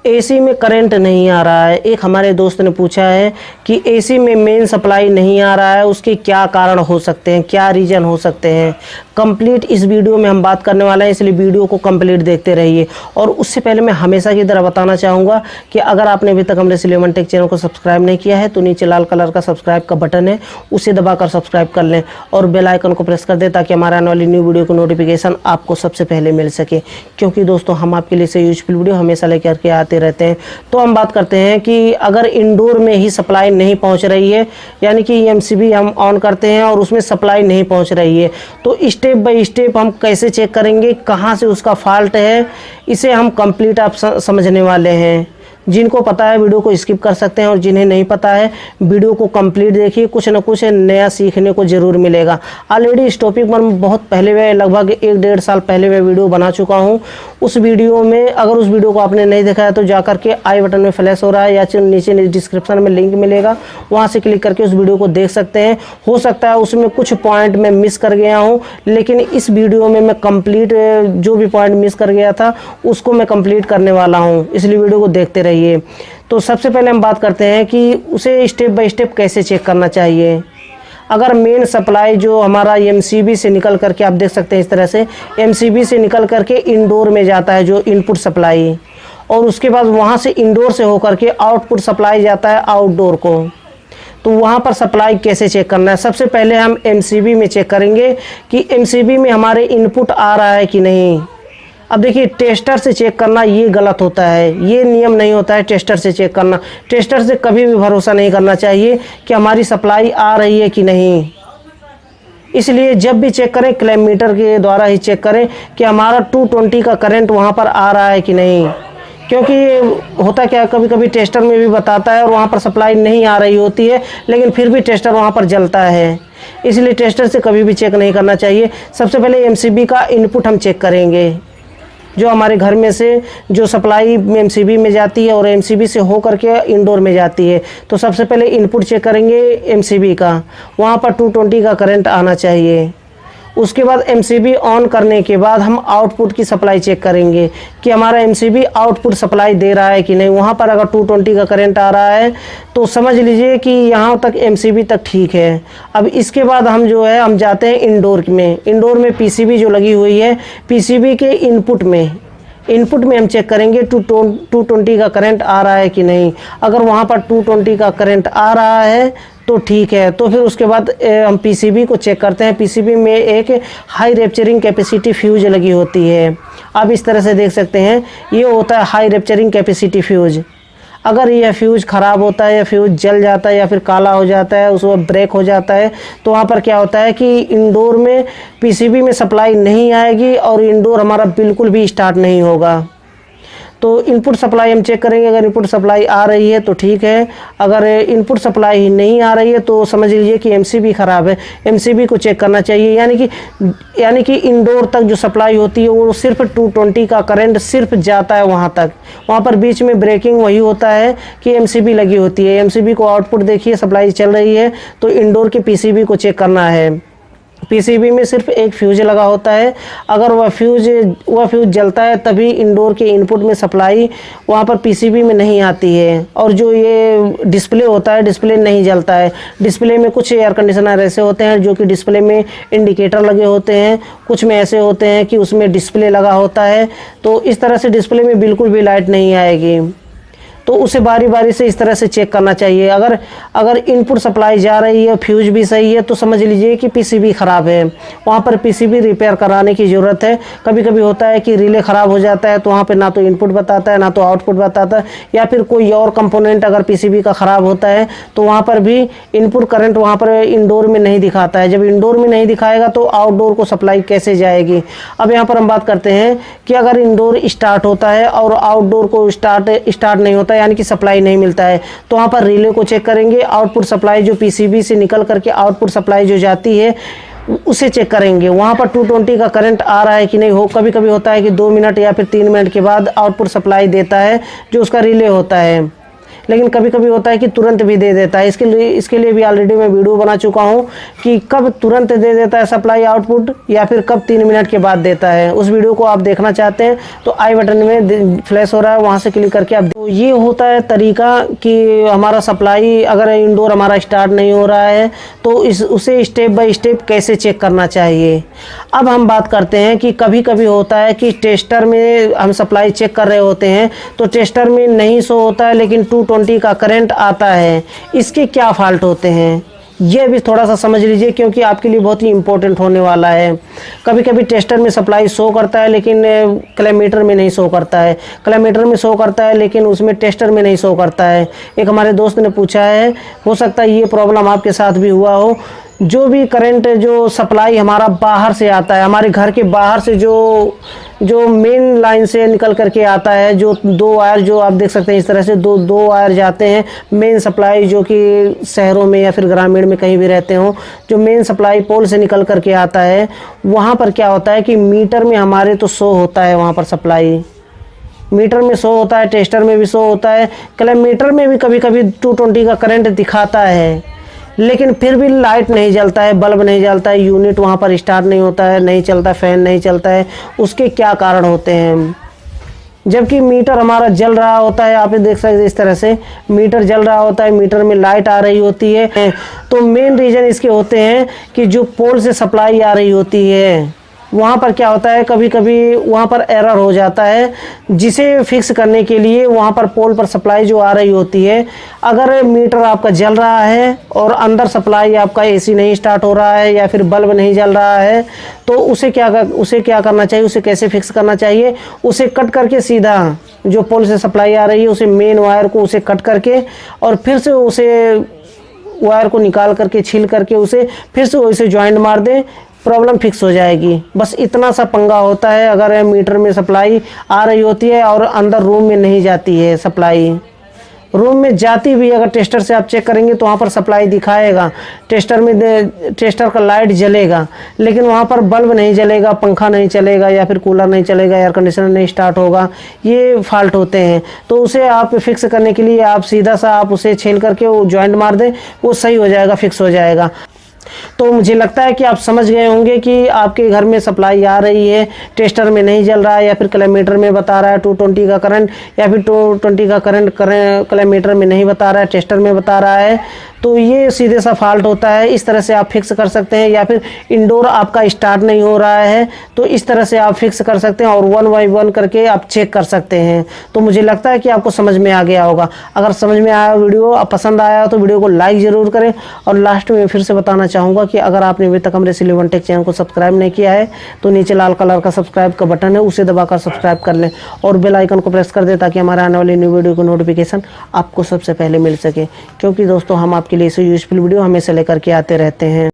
AC में current नहीं आ रहा है। एक हमारे दोस्त ने पूछा है कि एसी में मेन सप्लाई नहीं आ रहा है, उसके क्या कारण हो सकते हैं, क्या रीज़न हो सकते हैं। कंप्लीट इस वीडियो में हम बात करने वाले हैं, इसलिए वीडियो को कंप्लीट देखते रहिए। और उससे पहले मैं हमेशा की तरह बताना चाहूँगा कि अगर आपने अभी तक हमारे सिलेवन टेक चैनल को सब्सक्राइब नहीं किया है तो नीचे लाल कलर का सब्सक्राइब का बटन है, उसे दबाकर सब्सक्राइब कर लें और बेल आइकन को प्रेस कर दें ताकि हमारे आने वाली न्यू वीडियो की नोटिफिकेशन आपको सबसे पहले मिल सके। क्योंकि दोस्तों हम आपके लिए से यूजफुल वीडियो हमेशा लेकर के आते रहते हैं। तो हम बात करते हैं कि अगर इंडोर में ही सप्लाई नहीं पहुंच रही है, यानी कि एमसीबी हम ऑन करते हैं और उसमें सप्लाई नहीं पहुंच रही है, तो स्टेप बाय स्टेप हम कैसे चेक करेंगे, कहां से उसका फॉल्ट है, इसे हम कंप्लीट आप समझने वाले हैं। जिनको पता है वीडियो को स्किप कर सकते हैं और जिन्हें नहीं पता है वीडियो को कंप्लीट देखिए, कुछ ना कुछ नया सीखने को ज़रूर मिलेगा। ऑलरेडी इस टॉपिक पर बहुत पहले मैं लगभग 1-1.5 साल पहले मैं वीडियो बना चुका हूं। उस वीडियो में अगर उस वीडियो को आपने नहीं देखा है तो जाकर के आई बटन में फ्लैश हो रहा है या नीचे डिस्क्रिप्शन में लिंक मिलेगा, वहाँ से क्लिक करके उस वीडियो को देख सकते हैं। हो सकता है उसमें कुछ पॉइंट मैं मिस कर गया हूँ, लेकिन इस वीडियो में मैं कंप्लीट जो भी पॉइंट मिस कर गया था उसको मैं कंप्लीट करने वाला हूँ, इसलिए वीडियो को देखते रहिए। तो सबसे पहले हम बात करते हैं कि उसे स्टेप बाय स्टेप कैसे चेक करना चाहिए। अगर मेन सप्लाई जो हमारा एमसीबी से निकल करके आप देख सकते हैं इस तरह से एमसीबी से निकल करके इंडोर में जाता है जो इनपुट सप्लाई, और उसके बाद वहाँ से इंडोर से होकर के आउटपुट सप्लाई जाता है आउटडोर को, तो वहाँ पर सप्लाई कैसे चेक करना है। सबसे पहले हम एमसीबी में चेक करेंगे कि एमसीबी में हमारे इनपुट आ रहा है कि नहीं। अब देखिए टेस्टर से चेक करना ये गलत होता है, ये नियम नहीं होता है टेस्टर से चेक करना। टेस्टर से कभी भी भरोसा नहीं करना चाहिए कि हमारी सप्लाई आ रही है कि नहीं। इसलिए जब भी चेक करें क्लैम्प मीटर के द्वारा ही चेक करें कि हमारा 220 का करंट वहाँ पर आ रहा है कि नहीं। क्योंकि होता क्या है, कभी कभी टेस्टर में भी बताता है और वहाँ पर सप्लाई नहीं आ रही होती है, लेकिन फिर भी टेस्टर वहाँ पर जलता है। इसलिए टेस्टर से कभी भी चेक नहीं करना चाहिए। सबसे पहले एमसीबी का इनपुट हम चेक करेंगे, जो हमारे घर में से जो सप्लाई एमसीबी में जाती है और एमसीबी से हो करके इंडोर में जाती है। तो सबसे पहले इनपुट चेक करेंगे एमसीबी का, वहाँ पर 220 का करंट आना चाहिए। उसके बाद एमसीबी ऑन करने के बाद हम आउटपुट की सप्लाई चेक करेंगे कि हमारा एमसीबी आउटपुट सप्लाई दे रहा है कि नहीं। वहाँ पर अगर 220 का करंट आ रहा है तो समझ लीजिए कि यहाँ तक एमसीबी तक ठीक है। अब इसके बाद हम जो है हम जाते हैं इंडोर में। इंडोर में पीसीबी जो लगी हुई है, पीसीबी के इनपुट में हम चेक करेंगे 220 का करंट आ रहा है कि नहीं। अगर वहाँ पर 220 का करंट आ रहा है तो ठीक है। तो फिर उसके बाद हम पीसीबी को चेक करते हैं। पीसीबी में एक हाई रैप्चरिंग कैपेसिटी फ्यूज लगी होती है, आप इस तरह से देख सकते हैं, ये होता है हाई रैप्चरिंग कैपेसिटी फ्यूज। अगर यह फ्यूज ख़राब होता है या फ्यूज जल जाता है या फिर काला हो जाता है, उस वक्त ब्रेक हो जाता है, तो वहाँ पर क्या होता है कि इंडोर में पीसीबी में सप्लाई नहीं आएगी और इंडोर हमारा बिल्कुल भी स्टार्ट नहीं होगा। तो इनपुट सप्लाई हम चेक करेंगे, अगर इनपुट सप्लाई आ रही है तो ठीक है, अगर इनपुट सप्लाई ही नहीं आ रही है तो समझ लीजिए कि एमसीबी ख़राब है। एमसीबी को चेक करना चाहिए, यानी कि इंडोर तक जो सप्लाई होती है वो सिर्फ 220 का करंट सिर्फ जाता है वहाँ तक। वहाँ पर बीच में ब्रेकिंग वही होता है कि एमसीबी लगी होती है। एमसीबी को आउटपुट देखिए सप्लाई चल रही है, तो इंडोर के पीसीबी को चेक करना है। पीसीबी में सिर्फ एक फ्यूज लगा होता है, अगर वह फ्यूज जलता है तभी इंडोर के इनपुट में सप्लाई वहाँ पर पीसीबी में नहीं आती है। और जो ये डिस्प्ले होता है, डिस्प्ले नहीं जलता है। डिस्प्ले में कुछ एयर कंडीशनर ऐसे होते हैं जो कि डिस्प्ले में इंडिकेटर लगे होते हैं, कुछ में ऐसे होते हैं कि उसमें डिस्प्ले लगा होता है। तो इस तरह से डिस्प्ले में बिल्कुल भी लाइट नहीं आएगी, तो उसे बारी बारी से इस तरह से चेक करना चाहिए। अगर इनपुट सप्लाई जा रही है, फ्यूज भी सही है, तो समझ लीजिए कि पीसीबी ख़राब है, वहाँ पर पीसीबी रिपेयर कराने की ज़रूरत है। कभी कभी होता है कि रिले ख़राब हो जाता है, तो वहाँ पे ना तो इनपुट बताता है ना तो आउटपुट बताता है, या फिर कोई और कंपोनेंट अगर पीसीबी का ख़राब होता है तो वहाँ पर भी इनपुट करंट वहाँ पर इंडोर में नहीं दिखाता है। जब इंडोर में नहीं दिखाएगा तो आउटडोर को सप्लाई कैसे जाएगी। अब यहाँ पर हम बात करते हैं कि अगर इंडोर स्टार्ट होता है और आउटडोर को स्टार्ट नहीं होता, यानी कि सप्लाई नहीं मिलता है, तो वहाँ पर रिले को चेक करेंगे। आउटपुट सप्लाई जो पीसीबी से निकल करके आउटपुट सप्लाई जो जाती है उसे चेक करेंगे, वहाँ पर 220 का करंट आ रहा है कि नहीं। कभी कभी होता है कि 2 मिनट या फिर 3 मिनट के बाद आउटपुट सप्लाई देता है जो उसका रिले होता है। लेकिन कभी कभी होता है कि तुरंत भी दे देता है। इसके लिए भी ऑलरेडी मैं वीडियो बना चुका हूँ कि कब तुरंत दे देता है सप्लाई आउटपुट या फिर कब 3 मिनट के बाद देता है। उस वीडियो को आप देखना चाहते हैं तो आई बटन में फ्लैश हो रहा है, वहाँ से क्लिक करके आप। तो ये होता है तरीका कि हमारा सप्लाई अगर इंडोर हमारा स्टार्ट नहीं हो रहा है तो उसे स्टेप बाय स्टेप कैसे चेक करना चाहिए। अब हम बात करते हैं कि कभी कभी होता है कि टेस्टर में हम सप्लाई चेक कर रहे होते हैं तो टेस्टर में नहीं शो होता है लेकिन 220 का करंट आता है। इसके क्या फॉल्ट होते हैं ये भी थोड़ा सा समझ लीजिए, क्योंकि आपके लिए बहुत ही इंपॉर्टेंट होने वाला है। कभी कभी टेस्टर में सप्लाई शो करता है लेकिन कैलमीटर में नहीं शो करता है, कैलमीटर में शो करता है लेकिन उसमें टेस्टर में नहीं शो करता है। एक हमारे दोस्त ने पूछा है, हो सकता है ये प्रॉब्लम आपके साथ भी हुआ हो। जो भी करंट जो सप्लाई हमारा बाहर से आता है, हमारे घर के बाहर से जो मेन लाइन से निकल करके आता है, जो 2 वायर जो आप देख सकते हैं इस तरह से दो वायर जाते हैं मेन सप्लाई, जो कि शहरों में या फिर ग्रामीण में कहीं भी रहते हो, जो मेन सप्लाई पोल से निकल करके आता है, वहाँ पर क्या होता है कि मीटर में हमारे तो शो होता है, वहाँ पर सप्लाई मीटर में शो होता है, टेस्टर में भी शो होता है, कैलमीटर में भी कभी कभी 220 का करंट दिखाता है लेकिन फिर भी लाइट नहीं जलता है, बल्ब नहीं जलता है, यूनिट वहाँ पर स्टार्ट नहीं होता है, नहीं चलता, फैन नहीं चलता है। उसके क्या कारण होते हैं? जबकि मीटर हमारा जल रहा होता है, आप देख सकते हैं इस तरह से मीटर जल रहा होता है, मीटर में लाइट आ रही होती है। तो मेन रीज़न इसके होते हैं कि जो पोल से सप्लाई आ रही होती है वहाँ पर क्या होता है, कभी कभी वहाँ पर एरर हो जाता है, जिसे फिक्स करने के लिए वहाँ पर पोल पर सप्लाई जो आ रही होती है, अगर मीटर आपका जल रहा है और अंदर सप्लाई आपका एसी नहीं स्टार्ट हो रहा है या फिर बल्ब नहीं जल रहा है तो उसे क्या करना चाहिए, उसे कैसे फिक्स करना चाहिए? उसे कट करके सीधा जो पोल से सप्लाई आ रही है उसे मेन वायर को उसे कट करके और फिर से उसे वायर को निकाल करके छील करके उसे फिर से वैसे जॉइंट मार दें, प्रॉब्लम फिक्स हो जाएगी। बस इतना सा पंगा होता है अगर मीटर में सप्लाई आ रही होती है और अंदर रूम में नहीं जाती है सप्लाई। रूम में जाती भी अगर टेस्टर से आप चेक करेंगे तो वहाँ पर सप्लाई दिखाएगा, टेस्टर का लाइट जलेगा लेकिन वहाँ पर बल्ब नहीं जलेगा, पंखा नहीं चलेगा या फिर कूलर नहीं चलेगा, एयर कंडीशनर नहीं स्टार्ट होगा। ये फॉल्ट होते हैं। तो उसे आप फिक्स करने के लिए आप सीधा सा आप उसे छील करके वो जॉइंट मार दें, वो सही हो जाएगा, फिक्स हो जाएगा। तो मुझे लगता है कि आप समझ गए होंगे कि आपके घर में सप्लाई आ रही है, टेस्टर में नहीं जल रहा है या फिर कैलमीटर में बता रहा है 220 का करंट या फिर 220 का करंट कैलमीटर में नहीं बता रहा है, टेस्टर में बता रहा है। तो ये सीधे सा फॉल्ट होता है। इस तरह से आप फिक्स कर सकते हैं। या फिर इंडोर आपका स्टार्ट नहीं हो रहा है तो इस तरह से आप फिक्स कर सकते हैं और 1 बाय 1 करके आप चेक कर सकते हैं। तो मुझे लगता है कि आपको समझ में आ गया होगा। अगर समझ में आया वीडियो, पसंद आया तो वीडियो को लाइक ज़रूर करें। और लास्ट में फिर से बताना चाहूँगा कि अगर आपने अभी तक हमारे सिली वन टेक चैनल को सब्सक्राइब नहीं किया है तो नीचे लाल कलर का सब्सक्राइब का बटन है, उसे दबाकर सब्सक्राइब कर लें और बेल आइकन को प्रेस कर दें ताकि हमारे आने वाली न्यू वीडियो की नोटिफिकेशन आपको सबसे पहले मिल सके। क्योंकि दोस्तों हम आपके लिए इसे यूजफुल वीडियो हमेशा लेकर के आते रहते हैं।